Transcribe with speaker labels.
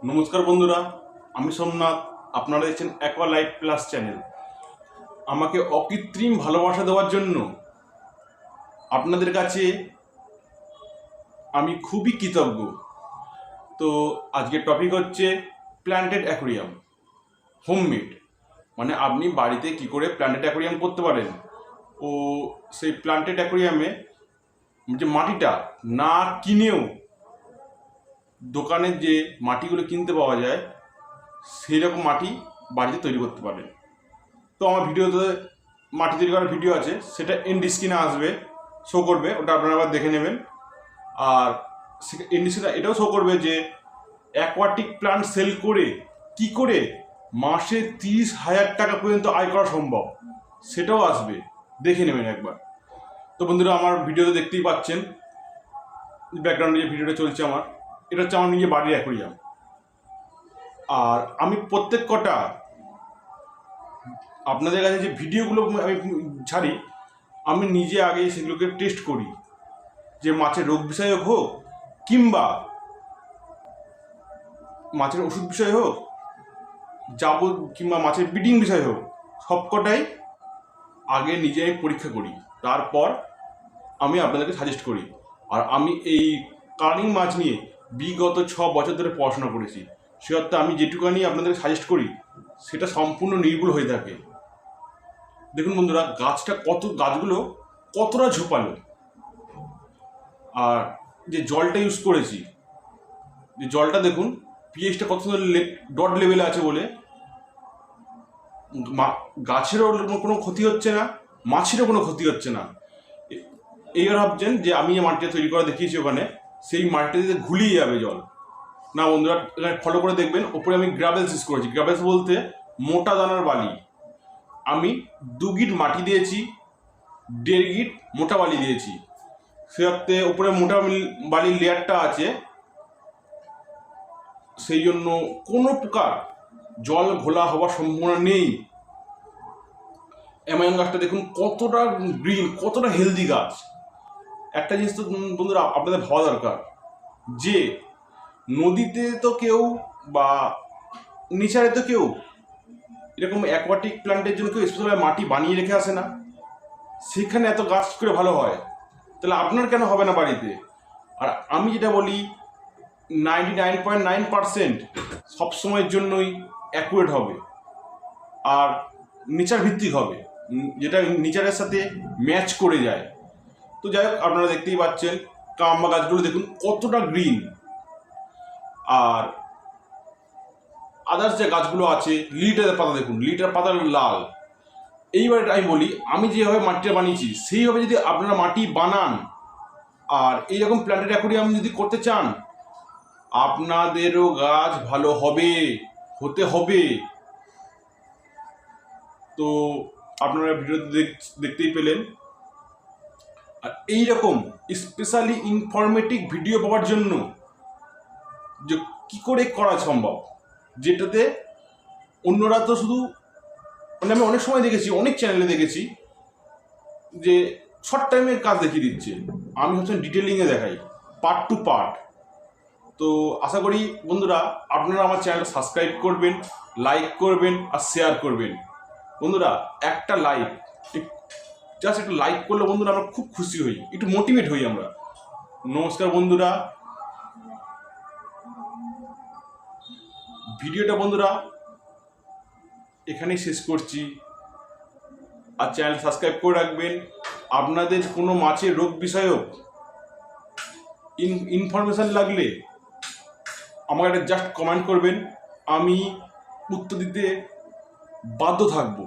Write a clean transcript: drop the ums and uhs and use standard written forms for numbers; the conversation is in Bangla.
Speaker 1: নমস্কার বন্ধুরা, আমি সোমনাথ। আপনারা দেখছেন অ্যাকোয়া লাইফ প্লাস চ্যানেল। আমাকে অকৃত্রিম ভালোবাসা দেওয়ার জন্য আপনাদের কাছে আমি খুবই কৃতজ্ঞ। তো আজকের টপিক হচ্ছে প্ল্যান্টেড অ্যাকোয়ারিয়াম, হোমমেড। মানে আপনি বাড়িতে কি করে প্ল্যান্টেড অ্যাকোয়ারিয়াম করতে পারেন। ও সেই প্ল্যান্টেড অ্যাকোয়ারিয়ামে যে মাটিটা না কিনেও দোকানের যে মাটিগুলো কিনতে পাওয়া যায় সেই রকম মাটি বাড়িতে তৈরি করতে পারেন। তো আমার ভিডিওতে মাটি তৈরি করার ভিডিও আছে, সেটা এন্ড স্ক্রিনে আসবে, শো করবে, ওটা আপনারা আবার দেখে নেবেন। আর এন্ড স্ক্রিনে এটাও শো করবে যে অ্যাকোয়াটিক প্ল্যান্ট সেল করে কি করে মাসে 30,000 টাকা পর্যন্ত আয় করা সম্ভব, সেটাও আসবে, দেখে নেবেন একবার। তো বন্ধুরা, আমার ভিডিওতে দেখতেই পাচ্ছেন ব্যাকগ্রাউন্ডে যে ভিডিওটা চলছে আমার, এটা হচ্ছে আমার নিজে বাড়ির অ্যাকোয়ারিয়াম। আর আমি প্রত্যেক কটা আপনাদের কাছে যে ভিডিওগুলো আমি ছাড়ি, আমি নিজে আগে সেগুলোকে টেস্ট করি, যে মাছের রোগ বিষয়ক হোক কিংবা মাছের ওষুধ বিষয় হোক, কিংবা মাছের ব্রিডিং বিষয় হোক, সবকটাই আগে নিজে আমি পরীক্ষা করি, তারপর আমি আপনাদেরকে সাজেস্ট করি। আর আমি এই কার্নিং মাছ নিয়ে বিগত 6 বছর ধরে পড়াশোনা করেছি, সে অর্থে আমি যেটুকানি আপনাদেরকে সাজেস্ট করি সেটা সম্পূর্ণ নির্ভুল হয়ে থাকে। দেখুন বন্ধুরা, গাছগুলো কতটা ঝোপালো। আর যে জলটা ইউজ করেছি, যে জলটা দেখুন পিএইচটা কত সুন্দর ডট লেভেলে আছে বলে গাছেরও কোনো ক্ষতি হচ্ছে না, মাছেরও কোনো ক্ষতি হচ্ছে না। এইবার ভাবছেন যে আমি যে মাটিটা তৈরি করা দেখিয়েছি ওখানে, সেই মাটিটাতে ঘুলিয়ে যাবে জল। না বন্ধুরা, এখানে ফলো করে দেখবেন, ওপরে আমি গ্রাভেলস ইউজ করেছি। গ্রাভেলস বলতে মোটা দানার বালি। আমি 2 গিট মাটি দিয়েছি, 1.5 গিট মোটা বালি দিয়েছি। সে অর্থে ওপরে মোটা বালির লেয়ারটা আছে, সেই জন্য কোনো প্রকার জল ঘোলা হওয়ার সম্ভাবনা নেই। অ্যামাজন গাছটা দেখুন কতটা গ্রিন, কতটা হেলদি গাছ। একটা জিনিস তো বন্ধুরা আপনাদের ভাবা দরকার, যে নদীতে তো কেউ বা নেচারে তো কেউ এরকম অ্যাকোয়াটিক প্ল্যান্টের জন্য কেউ স্পেশাল মাটি বানিয়ে রেখে আসে না। সেখানে এত গাছ করে ভালো হয়, তাহলে আপনার কেন হবে না বাড়িতে? আর আমি যেটা বলি, 99.9% সবসময়ের জন্যই অ্যাকুরেট হবে আর নেচার ভিত্তিক হবে, যেটা নেচারের সাথে ম্যাচ করে যায়। তো যাই হোক, আপনারা দেখতেই পাচ্ছেন কাম্বা গাছগুলো দেখুন কতটা গ্রিন। আর আদার্স যে গাছগুলো আছে, লিলিটার পাতা দেখুন, লিলিটার পাতা লাল। এইবার আমি বলি, আমি যেভাবে মাটিটা বানিয়েছি সেইভাবে যদি আপনারা মাটি বানান আর এইরকম প্ল্যান্টেড অ্যাকোয়ারিয়াম যদি করতে চান, আপনাদেরও গাছ ভালো হতে হবে। তো আপনারা ভিডিওতে দেখতেই পেলেন। আর এইরকম স্পেশালি ইনফরমেটিভ ভিডিও পাওয়ার জন্য যে কী করে করা সম্ভব, যেটাতে অন্যরা তো শুধু, মানে আমি অনেক সময় দেখেছি, অনেক চ্যানেলে দেখেছি যে শর্ট টাইমের কাজ দেখিয়ে দিচ্ছে, আমি হচ্ছে ডিটেলিংয়ে দেখাই, পার্ট টু পার্ট। তো আশা করি বন্ধুরা আপনারা আমার চ্যানেলটা সাবস্ক্রাইব করবেন, লাইক করবেন আর শেয়ার করবেন। বন্ধুরা একটা লাইক, জাস্ট একটু লাইক করলে বন্ধুরা আমরা খুব খুশি হই, একটু মোটিভেট হই আমরা। নমস্কার বন্ধুরা, ভিডিওটা বন্ধুরা এখানেই শেষ করছি। আর চ্যানেল সাবস্ক্রাইব করে রাখবেন। আপনাদের কোনো মাছের রোগ বিষয়ক ইনফরমেশান লাগলে আমাকে একটা জাস্ট কমেন্ট করবেন, আমি উত্তর দিতে বাধ্য থাকবো।